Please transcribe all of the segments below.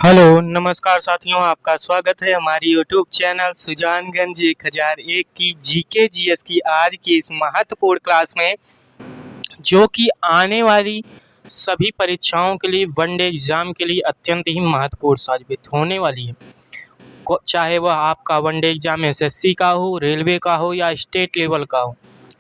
Hello, नमस्कार साथियों, आपका स्वागत है हमारी यूट्यूब चैनल सुजानगंज 1001 की जीके जीएस की आज की इस महत्वपूर्ण क्लास में, जो कि आने वाली सभी परीक्षाओं के लिए वनडे एग्जाम के लिए अत्यंत ही महत्वपूर्ण साबित होने वाली है। चाहे वह आपका वनडे एग्जाम एसएससी का हो, रेलवे का हो या स्टेट लेवल का हो,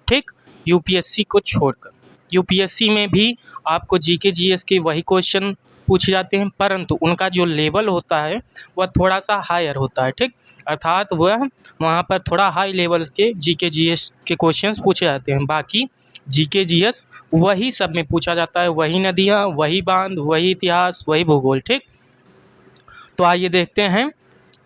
ठीक, यूपीएससी को छोड़कर। यूपीएससी में भी आपको जीके जीएस के वही क्वेश्चन पूछे जाते हैं, परंतु उनका जो लेवल होता है वह थोड़ा सा हायर होता है, ठीक, अर्थात वह वहाँ पर थोड़ा हाई लेवल के जीके जीएस के क्वेश्चंस पूछे जाते हैं। बाकी जीके जीएस वही सब में पूछा जाता है, वही नदियाँ, वही बांध, वही इतिहास, वही भूगोल, ठीक। तो आइए देखते हैं,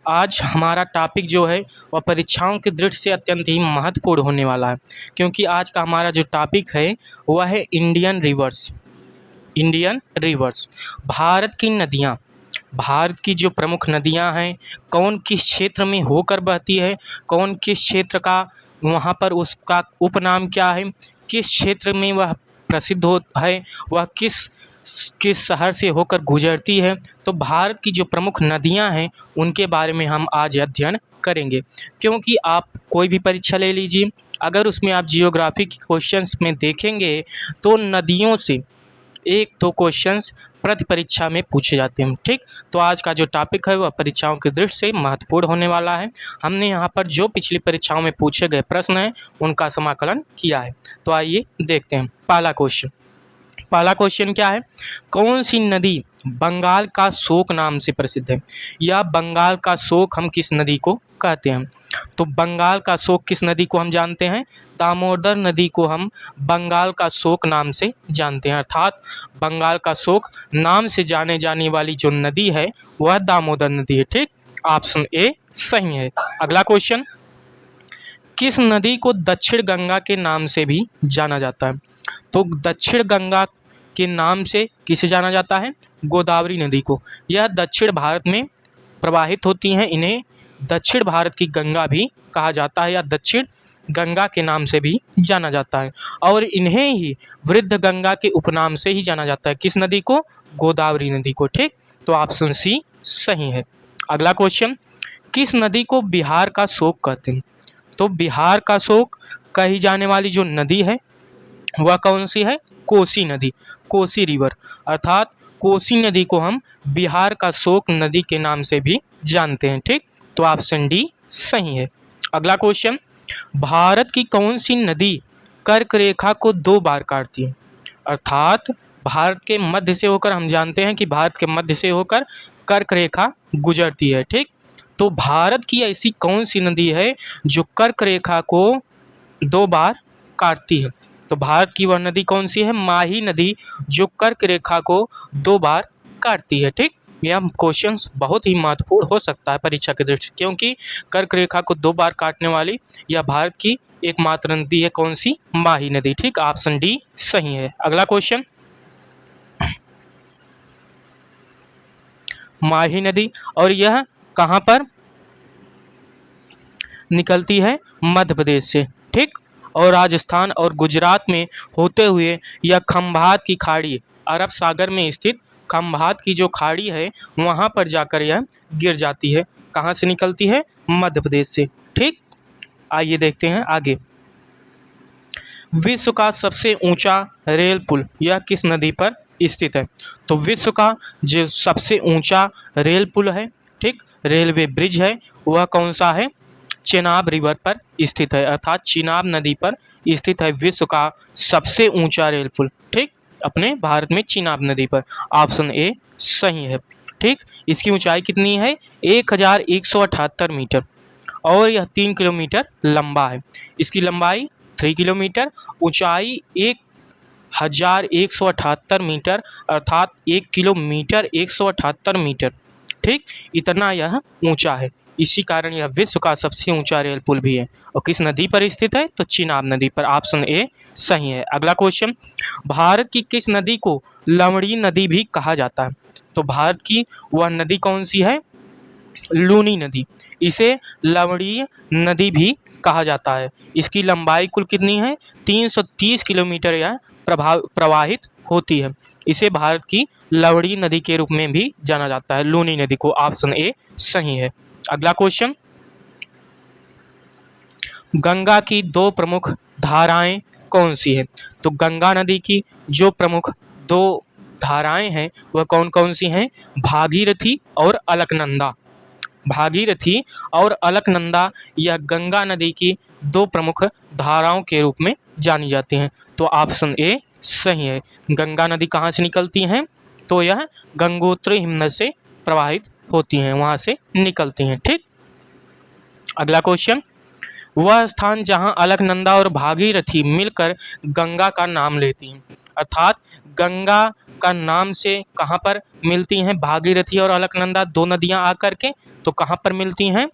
आज हमारा टॉपिक जो है वह परीक्षाओं की दृष्टि से अत्यंत ही महत्वपूर्ण होने वाला है, क्योंकि आज का हमारा जो टॉपिक है वह है Indian reverse. Indian reverse, Bharat की नदियाँ, भारत की जो प्रमुख नदियाँ हैं, कौन किस क्षेत्र में होकर बहती है, कौन किस क्षेत्र का, वहाँ पर उसका उपनाम क्या है, किस क्षेत्र में वह प्रसिद्ध हो है, वह किस किस शहर से होकर गुजरती है। तो भारत की जो प्रमुख नदियाँ हैं उनके बारे में हम आज अध्ययन करेंगे, क्योंकि आप कोई भी परीक्षा ले लीजिए, अगर उसमें आप जियोग्राफी के क्वेश्चंस में देखेंगे तो नदियों से एक दो क्वेश्चंस प्रति परीक्षा में पूछे जाते हैं, ठीक। तो आज का जो टॉपिक है वह परीक्षाओं की दृष्टि से महत्वपूर्ण होने वाला है। हमने यहाँ पर जो पिछली परीक्षाओं में पूछे गए प्रश्न हैं उनका समाकलन किया है। तो आइए देखते हैं पहला क्वेश्चन। पहला क्वेश्चन क्या है, कौन सी नदी बंगाल का शोक नाम से प्रसिद्ध है, या बंगाल का शोक हम किस नदी को कहते हैं। तो बंगाल का शोक किस नदी को हम जानते हैं, दामोदर नदी को हम बंगाल का शोक नाम से जानते हैं, अर्थात बंगाल का शोक नाम से जाने जाने वाली जो नदी है वह दामोदर नदी है, ठीक। ऑप्शन ए सही है। अगला क्वेश्चन, किस नदी को दक्षिण गंगा के नाम से भी जाना जाता है। तो दक्षिण गंगा के नाम से किसे जाना जाता है, गोदावरी नदी को। यह दक्षिण भारत में प्रवाहित होती हैं, इन्हें दक्षिण भारत की गंगा भी कहा जाता है, या दक्षिण गंगा के नाम से भी जाना जाता है, और इन्हें ही वृद्ध गंगा के उपनाम से ही जाना जाता है। किस नदी को, गोदावरी नदी को, ठीक। तो ऑप्शन सी सही है। अगला क्वेश्चन, किस नदी को बिहार का शोक कहते हैं। तो बिहार का शोक कही जाने वाली जो नदी है वह कौन सी है, कोसी नदी, कोसी रिवर, अर्थात कोसी नदी को हम बिहार का शोक नदी के नाम से भी जानते हैं, ठीक। तो ऑप्शन डी सही है। अगला क्वेश्चन, भारत की कौन सी नदी कर्क रेखा को दो बार काटती है। अर्थात भारत के मध्य से होकर, हम जानते हैं कि भारत के मध्य से होकर कर्क रेखा गुजरती है, ठीक। तो भारत की ऐसी कौन सी नदी है जो कर्क रेखा को दो बार काटती है। तो भारत की वह नदी कौन सी है, माही नदी, जो कर्क रेखा को दो बार काटती है, ठीक। यह क्वेश्चन बहुत ही महत्वपूर्ण हो सकता है परीक्षा की दृष्टि से, क्योंकि कर्क रेखा को दो बार काटने वाली यह भारत की एकमात्र नदी है, कौन सी, माही नदी, ठीक। ऑप्शन डी सही है। अगला क्वेश्चन, माही नदी, और यह कहाँ पर निकलती है, मध्य प्रदेश से, ठीक। और राजस्थान और गुजरात में होते हुए यह खंभात की खाड़ी, अरब सागर में स्थित खंभात की जो खाड़ी है वहाँ पर जाकर यह गिर जाती है। कहाँ से निकलती है, मध्य प्रदेश से, ठीक। आइए देखते हैं आगे। विश्व का सबसे ऊंचा रेल पुल यह किस नदी पर स्थित है। तो विश्व का जो सबसे ऊंचा रेल पुल है, ठीक, रेलवे ब्रिज है, वह कौन सा है, चेनाब रिवर पर स्थित है, अर्थात चिनाब नदी पर स्थित है विश्व का सबसे ऊंचा रेल पुल, ठीक, अपने भारत में चिनाब नदी पर। ऑप्शन ए सही है, ठीक। इसकी ऊंचाई कितनी है, 1178 मीटर, और यह 3 किलोमीटर लंबा है। इसकी लंबाई 3 किलोमीटर, ऊंचाई 1178 मीटर, अर्थात 1 किलोमीटर 178 मीटर, ठीक, इतना यह ऊंचा है। इसी कारण यह विश्व का सबसे ऊंचा रेल पुल भी है। और किस नदी पर स्थित है, तो चिनाब नदी पर। ऑप्शन ए सही है। अगला क्वेश्चन, भारत की किस नदी को लवणी नदी भी कहा जाता है। तो भारत की वह नदी कौन सी है, लूनी नदी, इसे लवणीय नदी भी कहा जाता है। इसकी लंबाई कुल कितनी है? 330 किलोमीटर यह प्रवाहित होती है। इसे भारत की लवड़ी नदी के रूप में भी जाना जाता है, लूनी नदी को। ऑप्शन ए सही है। अगला क्वेश्चन, गंगा की दो प्रमुख धाराएं कौन सी है? तो गंगा नदी की जो प्रमुख दो धाराएं हैं वह कौन कौन सी हैं? भागीरथी और अलकनंदा। भागीरथी और अलकनंदा यह गंगा नदी की दो प्रमुख धाराओं के रूप में जानी जाती हैं। तो ऑप्शन ए सही है। गंगा नदी कहाँ से निकलती हैं? तो यह गंगोत्री हिमनद से प्रवाहित होती हैं, वहां से निकलती हैं। ठीक, अगला क्वेश्चन, वह स्थान जहां अलकनंदा और भागीरथी मिलकर गंगा का नाम लेती हैं, अर्थात गंगा का नाम से कहां पर मिलती हैं भागीरथी और अलकनंदा दो नदियां आकर के? तो कहां पर मिलती हैं?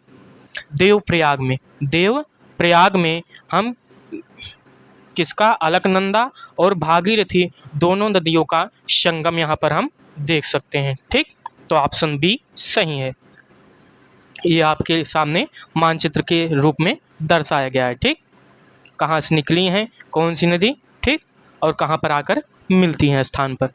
देवप्रयाग में। देवप्रयाग में हम किसका? अलकनंदा और भागीरथी दोनों नदियों का संगम यहाँ पर हम देख सकते हैं। ठीक, तो ऑप्शन बी सही है। ये आपके सामने मानचित्र के रूप में दर्शाया गया है। ठीक, कहाँ से निकली हैं, कौन सी नदी, ठीक, और कहाँ पर आकर मिलती हैं स्थान पर।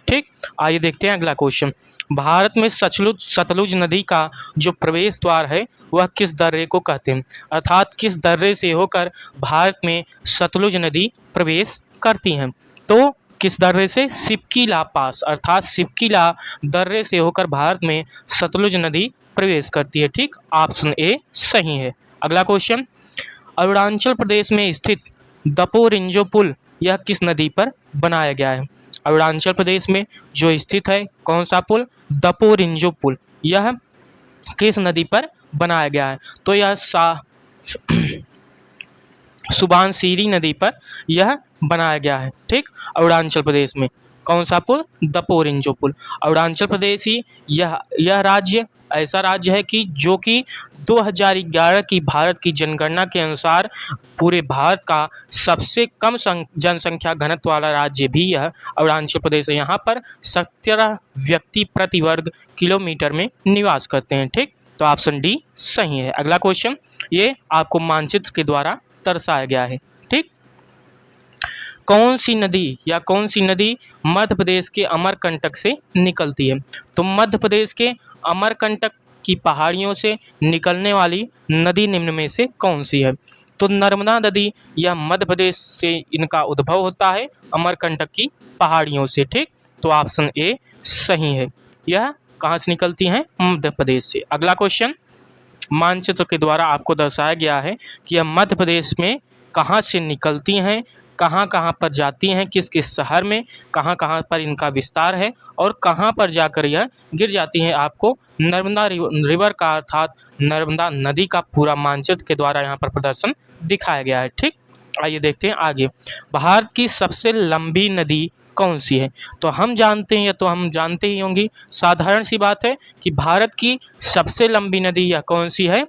ठीक, आइए देखते हैं अगला क्वेश्चन। भारत में सतलुज नदी का जो प्रवेश द्वार है वह किस दर्रे को कहते हैं? अर्थात किस दर्रे से होकर भारत में सतलुज नदी प्रवेश करती हैं? तो किस दर्रे से? सिपकीला पास, अर्थात सिपकीला दर्रे से होकर भारत में सतलुज नदी प्रवेश करती है। ठीक, ऑप्शन ए सही है। अगला क्वेश्चन, अरुणाचल प्रदेश में स्थित दपोरिंजो पुल यह किस नदी पर बनाया गया है? अरुणाचल प्रदेश में जो स्थित है कौन सा पुल? दपोरिंजो पुल। यह किस नदी पर बनाया गया है? तो यह सुबानसिरी नदी पर यह बनाया गया है। ठीक, अरुणाचल प्रदेश में कौन सा पुल? दपोरिंजो पुल। अरुणाचल प्रदेश ही यह राज्य ऐसा राज्य है कि जो कि 2011 की भारत की जनगणना के अनुसार पूरे भारत का सबसे कम जनसंख्या घनत्व वाला राज्य भी यह अरुणाचल प्रदेश है। यहाँ पर 17 व्यक्ति प्रति वर्ग किलोमीटर में निवास करते हैं। ठीक, तो ऑप्शन डी सही है। अगला क्वेश्चन, ये आपको मानचित्र के द्वारा दर्शाया गया है। ठीक, कौन सी नदी मध्य प्रदेश के अमरकंटक से निकलती है? तो मध्य प्रदेश के अमरकंटक की पहाड़ियों से निकलने वाली नदी निम्न में से कौन सी है? तो नर्मदा नदी यह मध्य प्रदेश से इनका उद्भव होता है, अमरकंटक की पहाड़ियों से। ठीक, तो ऑप्शन ए सही है। यह कहाँ से निकलती हैं? मध्य प्रदेश से। अगला क्वेश्चन, मानचित्र के द्वारा आपको दर्शाया गया है कि यह मध्य प्रदेश में कहाँ से निकलती हैं, कहाँ कहाँ पर जाती हैं, किस किस शहर में, कहाँ कहाँ पर इनका विस्तार है और कहाँ पर जाकर यह गिर जाती हैं। आपको नर्मदा रिवर का अर्थात नर्मदा नदी का पूरा मानचित्र के द्वारा यहाँ पर प्रदर्शन दिखाया गया है। ठीक, आइए देखते हैं आगे। भारत की सबसे लंबी नदी कौन सी है? तो हम जानते हैं, या तो हम जानते ही होंगे, साधारण सी बात है कि भारत की सबसे लंबी नदी यह कौन सी है?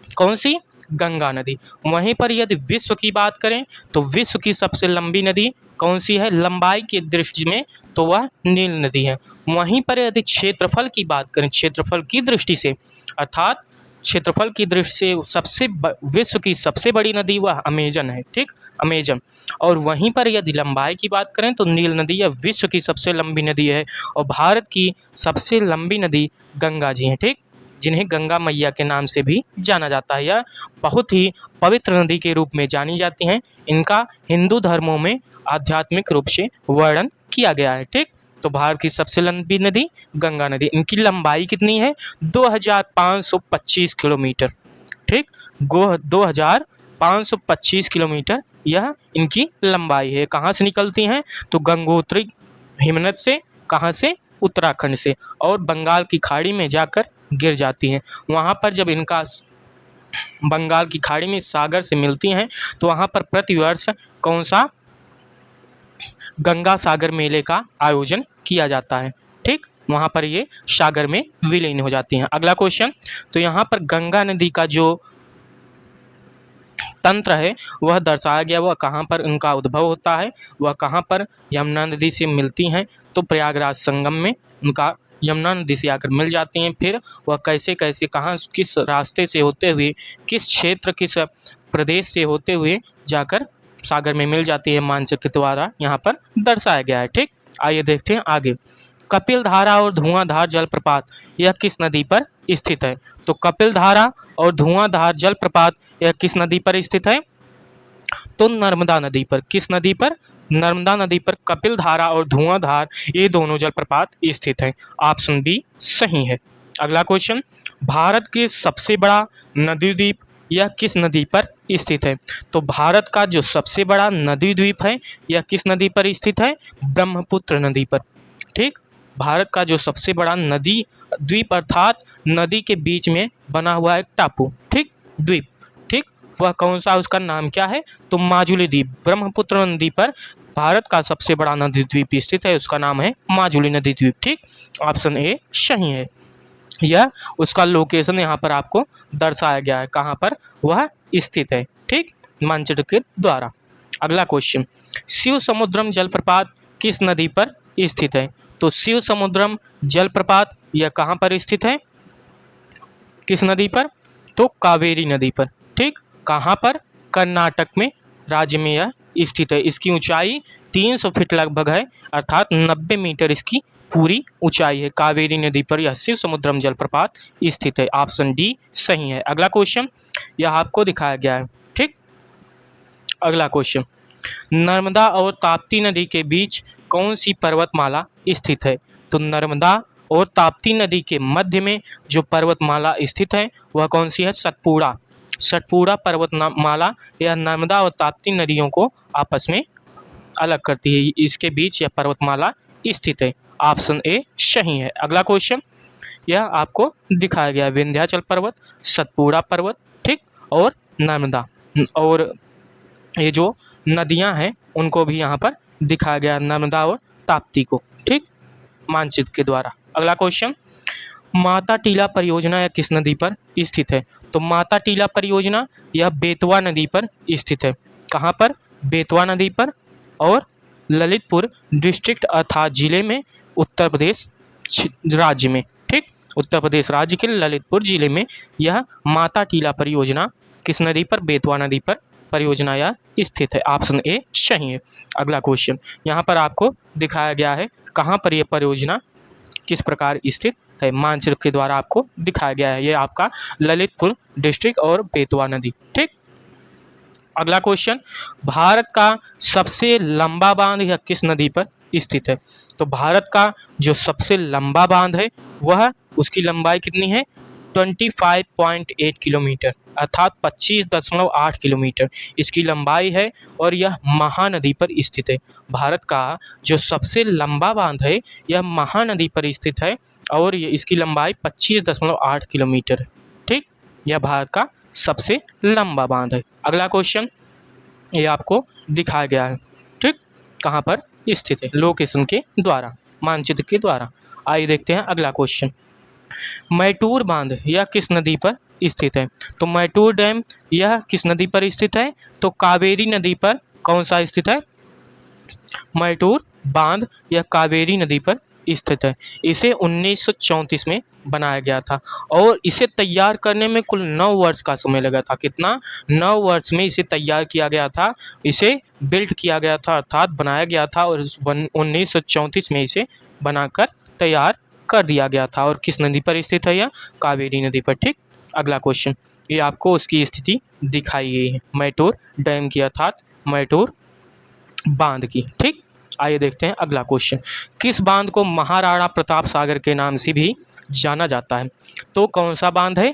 कौन सी? गंगा नदी। वहीं पर यदि विश्व की बात करें तो विश्व की सबसे लंबी नदी कौन सी है लंबाई की दृष्टि में? तो वह नील नदी है। वहीं पर यदि क्षेत्रफल की बात करें, क्षेत्रफल की दृष्टि से, अर्थात क्षेत्रफल की दृष्टि से विश्व की सबसे बड़ी नदी वह अमेजन है। ठीक, अमेजन। और वहीं पर यदि लंबाई की बात करें तो नील नदी यह विश्व की सबसे लंबी नदी है और भारत की सबसे लंबी नदी गंगा जी हैं। ठीक, जिन्हें गंगा मैया के नाम से भी जाना जाता है। यह बहुत ही पवित्र नदी के रूप में जानी जाती हैं। इनका हिंदू धर्मों में आध्यात्मिक रूप से वर्णन किया गया है। ठीक, तो भारत की सबसे लंबी नदी गंगा नदी। इनकी लंबाई कितनी है? 2525 किलोमीटर। ठीक, 2525 किलोमीटर यह इनकी लंबाई है। कहाँ से निकलती हैं? तो गंगोत्री हिमनद से। कहाँ से? उत्तराखंड से। और बंगाल की खाड़ी में जाकर गिर जाती हैं। वहाँ पर जब इनका बंगाल की खाड़ी में सागर से मिलती हैं तो वहाँ पर प्रतिवर्ष कौन सा? गंगा सागर मेले का आयोजन किया जाता है। ठीक, वहाँ पर ये सागर में विलीन हो जाती हैं। अगला क्वेश्चन, तो यहाँ पर गंगा नदी का जो तंत्र है वह दर्शाया गया, वह कहाँ पर उनका उद्भव होता है, वह कहाँ पर यमुना नदी से मिलती हैं। तो प्रयागराज संगम में उनका यमुना नदी से आकर मिल जाती हैं। फिर वह कैसे कैसे कहाँ किस रास्ते से होते हुए किस क्षेत्र किस प्रदेश से होते हुए जाकर सागर में मिल जाती है, मानचित्र के द्वारा यहाँ पर दर्शाया गया है। ठीक, आइए देखते हैं आगे। कपिल धारा और धुआंधार जलप्रपात यह किस नदी पर स्थित है? तो कपिल धारा और धुआंधार जलप्रपात यह किस नदी पर स्थित है? तो नर्मदा नदी पर। किस नदी पर? नर्मदा नदी पर कपिल धारा और धुआंधार ये दोनों जलप्रपात स्थित हैं। ऑप्शन बी सही है। अगला क्वेश्चन, भारत के सबसे बड़ा नदी द्वीप यह किस नदी पर स्थित है? तो भारत का जो सबसे बड़ा नदी द्वीप है यह किस नदी पर स्थित है? ब्रह्मपुत्र नदी पर। ठीक, भारत का जो सबसे बड़ा नदी द्वीप अर्थात नदी के बीच में बना हुआ एक टापू, ठीक, द्वीप, ठीक, वह कौन सा, उसका नाम क्या है? तो माजुली द्वीप। ब्रह्मपुत्र नदी पर भारत का सबसे बड़ा नदी द्वीप स्थित है, उसका नाम है माजुली नदी द्वीप। ठीक, ऑप्शन ए सही है। यह उसका लोकेशन यहाँ पर आपको दर्शाया गया है, कहाँ पर वह स्थित है। ठीक, मानचित्र के द्वारा। अगला क्वेश्चन, शिव समुद्रम जलप्रपात किस नदी पर स्थित है? तो शिव समुद्रम जलप्रपात यह कहाँ पर स्थित है? किस नदी पर? तो कावेरी नदी पर। ठीक, कहाँ पर? कर्नाटक में राज्य में यह स्थित है। इसकी ऊंचाई 300 फीट लगभग है, अर्थात 90 मीटर इसकी पूरी ऊंचाई है। कावेरी नदी पर यह शिव समुद्रम जलप्रपात स्थित है। ऑप्शन डी सही है। अगला क्वेश्चन यह आपको दिखाया गया है। ठीक, अगला क्वेश्चन, नर्मदा और ताप्ती नदी के बीच कौन सी पर्वतमाला स्थित है? तो नर्मदा और ताप्ती नदी के मध्य में जो पर्वतमाला स्थित है वह कौन सी है? सतपुड़ा। सतपुड़ा पर्वतमाला यह नर्मदा और ताप्ती नदियों को आपस में अलग करती है, इसके बीच यह पर्वतमाला स्थित है। ऑप्शन ए सही है। अगला क्वेश्चन यह आपको दिखाया गया, विंध्याचल पर्वत, सतपुड़ा पर्वत, ठीक, और नर्मदा, और ये जो नदियां हैं उनको भी यहाँ पर दिखाया गया, नर्मदा और ताप्ती को। ठीक, मानचित्र के द्वारा। अगला क्वेश्चन, माता टीला परियोजना यह किस नदी पर स्थित है? तो माता टीला परियोजना यह बेतवा नदी पर स्थित है। कहाँ पर? बेतवा नदी पर, और ललितपुर डिस्ट्रिक्ट अर्थात जिले में, उत्तर प्रदेश राज्य में। ठीक, उत्तर प्रदेश राज्य के ललितपुर जिले में यह माता टीला परियोजना किस नदी पर? बेतवा नदी पर परियोजना यह स्थित है। ऑप्शन ए सही है। अगला क्वेश्चन यहाँ पर आपको दिखाया गया है, कहाँ पर यह परियोजना किस प्रकार स्थित है, मानचित्र के द्वारा आपको दिखाया गया है। ये आपका ललितपुर डिस्ट्रिक्ट और बेतवा नदी। ठीक, अगला क्वेश्चन, भारत का सबसे लंबा बांध यह किस नदी पर स्थित है? तो भारत का जो सबसे लंबा बांध है वह, उसकी लंबाई कितनी है? 25.8 किलोमीटर, अर्थात 25.8 किलोमीटर इसकी लंबाई है, और यह महानदी पर स्थित है। भारत का जो सबसे लंबा बांध है यह महानदी पर स्थित है, और ये इसकी लंबाई 25.8 किलोमीटर है। ठीक, यह भारत का सबसे लंबा बांध है। अगला क्वेश्चन ये आपको दिखाया गया है। ठीक, कहाँ पर स्थित है, लोकेशन के द्वारा, मानचित्र के द्वारा। आइए देखते हैं अगला क्वेश्चन, मैटूर बांध यह किस नदी पर स्थित है? तो मैटूर डैम यह किस नदी पर स्थित है? तो कावेरी नदी पर। कौन सा स्थित है? मैटूर बांध यह कावेरी नदी पर स्थित है। इसे 1934 में बनाया गया था, और इसे तैयार करने में कुल 9 वर्ष का समय लगा था। कितना? 9 वर्ष में इसे तैयार किया गया था, इसे बिल्ड किया गया था, अर्थात बनाया गया था, और 1934 में इसे बनाकर तैयार कर दिया गया था। और किस नदी पर स्थित है यह? कावेरी नदी पर। ठीक, अगला क्वेश्चन ये आपको उसकी स्थिति दिखाई गई है, मैटूर डैम की, अर्थात मैटूर बांध की। ठीक, आइए देखते हैं अगला क्वेश्चन, किस बांध को महाराणा प्रताप सागर के नाम से भी जाना जाता है? तो कौन सा बांध है?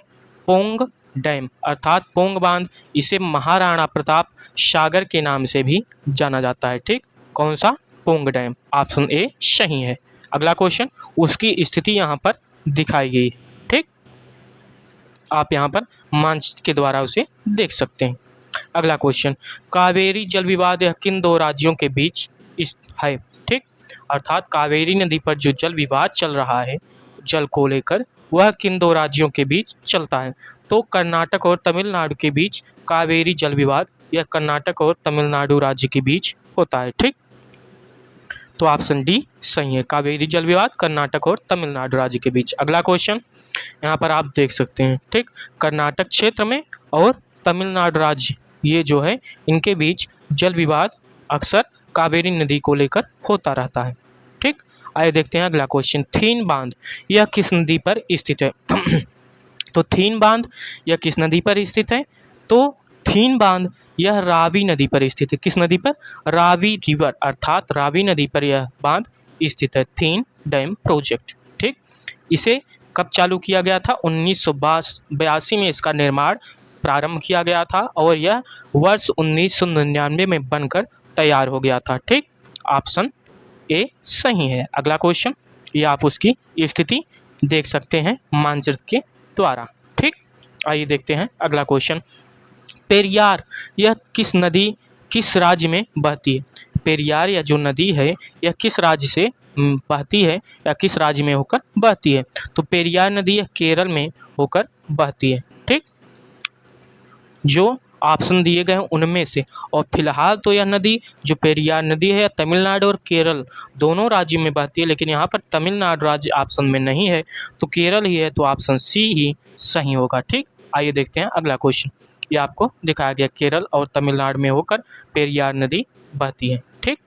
पोंग डैम, अर्थात पोंग बांध, इसे महाराणा प्रताप सागर के नाम से भी जाना जाता है। ठीक, कौन सा? पोंग डैम। ऑप्शन ए सही है। अगला क्वेश्चन, उसकी स्थिति यहाँ पर दिखाई गई। ठीक, आप यहाँ पर मानचित्र के द्वारा उसे देख सकते हैं। अगला क्वेश्चन, कावेरी जल विवाद यह किन 2 राज्यों के बीच है? ठीक, अर्थात कावेरी नदी पर जो जल विवाद चल रहा है जल को लेकर, वह किन 2 राज्यों के बीच चलता है? तो कर्नाटक और तमिलनाडु के बीच कावेरी जल विवाद यह कर्नाटक और तमिलनाडु राज्य के बीच होता है। ठीक, तो ऑप्शन डी सही है, कावेरी जल विवाद कर्नाटक और तमिलनाडु राज्य के बीच। अगला क्वेश्चन यहाँ पर आप देख सकते हैं। ठीक, कर्नाटक क्षेत्र में और तमिलनाडु राज्य ये जो है इनके बीच जल विवाद अक्सर कावेरी नदी को लेकर होता रहता है। ठीक, आइए देखते हैं अगला क्वेश्चन। थीन बांध यह किस नदी पर स्थित है? तो थीन बांध यह किस नदी पर स्थित है? तो थीन बांध यह रावी नदी पर स्थित है। किस नदी पर? रावी रिवर अर्थात रावी नदी पर यह बांध स्थित है, थीन डैम प्रोजेक्ट। ठीक, इसे कब चालू किया गया था? 1982 में इसका निर्माण प्रारंभ किया गया था और यह वर्ष 1999 में बनकर तैयार हो गया था। ठीक, ऑप्शन ए सही है। अगला क्वेश्चन, ये आप उसकी स्थिति देख सकते हैं मानचित्र के द्वारा। ठीक, आइए देखते हैं अगला क्वेश्चन। पेरियार यह किस नदी किस राज्य में बहती है? पेरियार यह जो नदी है यह किस राज्य से बहती है या किस राज्य में होकर बहती है? तो पेरियार नदी यह केरल में होकर बहती है। ठीक, जो ऑप्शन दिए गए हैं उनमें से, और फिलहाल तो यह नदी जो पेरियार नदी है तमिलनाडु और केरल दोनों राज्यों में बहती है, लेकिन यहाँ पर तमिलनाडु राज्य ऑप्शन में नहीं है तो केरल ही है, तो ऑप्शन सी ही सही होगा। ठीक, आइए देखते हैं अगला क्वेश्चन। ये आपको दिखाया गया केरल और तमिलनाडु में होकर पेरियार नदी बहती है। ठीक,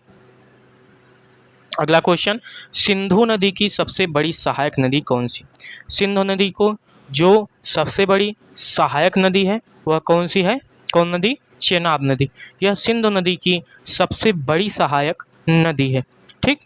अगला क्वेश्चन, सिंधु नदी की सबसे बड़ी सहायक नदी कौन सी? सिंधु नदी को जो सबसे बड़ी सहायक नदी है वह कौन सी है? कौन नदी? चेनाब नदी। यह सिंधु नदी की सबसे बड़ी सहायक नदी है। ठीक,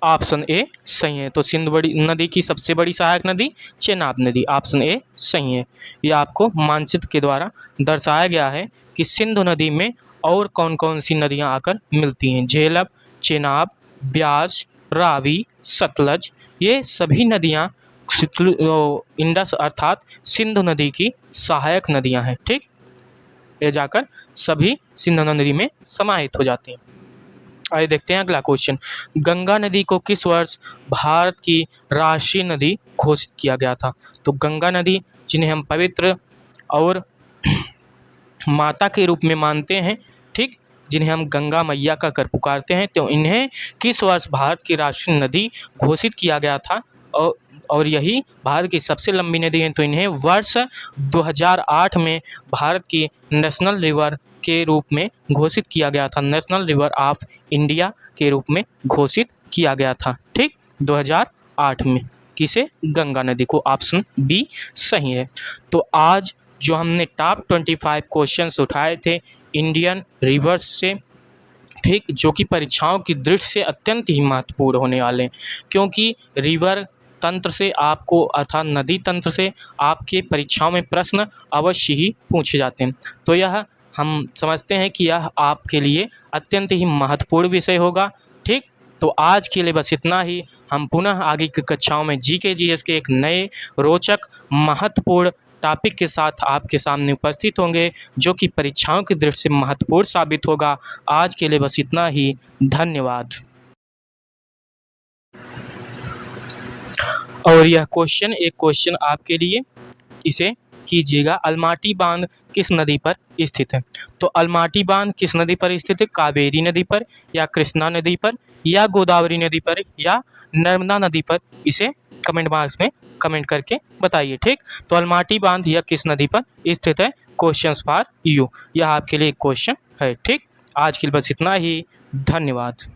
ऑप्शन ए सही है। तो सिंधु बड़ी नदी की सबसे बड़ी सहायक नदी चेनाब नदी, ऑप्शन ए सही है। यह आपको मानचित्र के द्वारा दर्शाया गया है कि सिंधु नदी में और कौन कौन सी नदियां आकर मिलती हैं। झेलम, चेनाब, ब्यास, रावी, सतलज, ये सभी नदियां इंडस अर्थात सिंधु नदी की सहायक नदियां हैं। ठीक, ये जाकर सभी सिंधु नदी में समाहित हो जाती हैं। आइए देखते हैं अगला क्वेश्चन। गंगा नदी को किस वर्ष भारत की राष्ट्रीय नदी घोषित किया गया था? तो गंगा नदी जिन्हें हम पवित्र और माता के रूप में मानते हैं, ठीक, जिन्हें हम गंगा मैया का कर पुकारते हैं, तो इन्हें किस वर्ष भारत की राष्ट्रीय नदी घोषित किया गया था? और यही भारत की सबसे लंबी नदी है, तो इन्हें वर्ष 2008 में भारत की नेशनल रिवर के रूप में घोषित किया गया था। नेशनल रिवर ऑफ इंडिया के रूप में घोषित किया गया था। ठीक, 2008 में। किसे? गंगा नदी को, ऑप्शन बी सही है। तो आज जो हमने टॉप 25 क्वेश्चंस उठाए थे इंडियन रिवर्स से, ठीक, जो कि परीक्षाओं की दृष्टि से अत्यंत ही महत्वपूर्ण होने वाले हैं, क्योंकि रिवर तंत्र से आपको अर्थात नदी तंत्र से आपके परीक्षाओं में प्रश्न अवश्य ही पूछे जाते हैं। तो यह हम समझते हैं कि यह आपके लिए अत्यंत ही महत्वपूर्ण विषय होगा। ठीक, तो आज के लिए बस इतना ही। हम पुनः आगे की कक्षाओं में जीके जीएस के एक नए रोचक महत्वपूर्ण टॉपिक के साथ आपके सामने उपस्थित होंगे, जो कि परीक्षाओं की दृष्टि से महत्वपूर्ण साबित होगा। आज के लिए बस इतना ही। धन्यवाद। और यह क्वेश्चन एक क्वेश्चन आपके लिए, इसे कीजिएगा। अलमाटी बांध किस नदी पर स्थित है? तो अलमाटी बांध किस नदी पर स्थित है? कावेरी नदी पर या कृष्णा नदी पर या गोदावरी नदी पर या नर्मदा नदी पर? इसे कमेंट बॉक्स में कमेंट करके बताइए। ठीक, तो अलमाटी बांध यह किस नदी पर स्थित है? क्वेश्चंस फॉर यू, यह आपके लिए एक क्वेश्चन है। ठीक, आज के लिए बस इतना ही। धन्यवाद।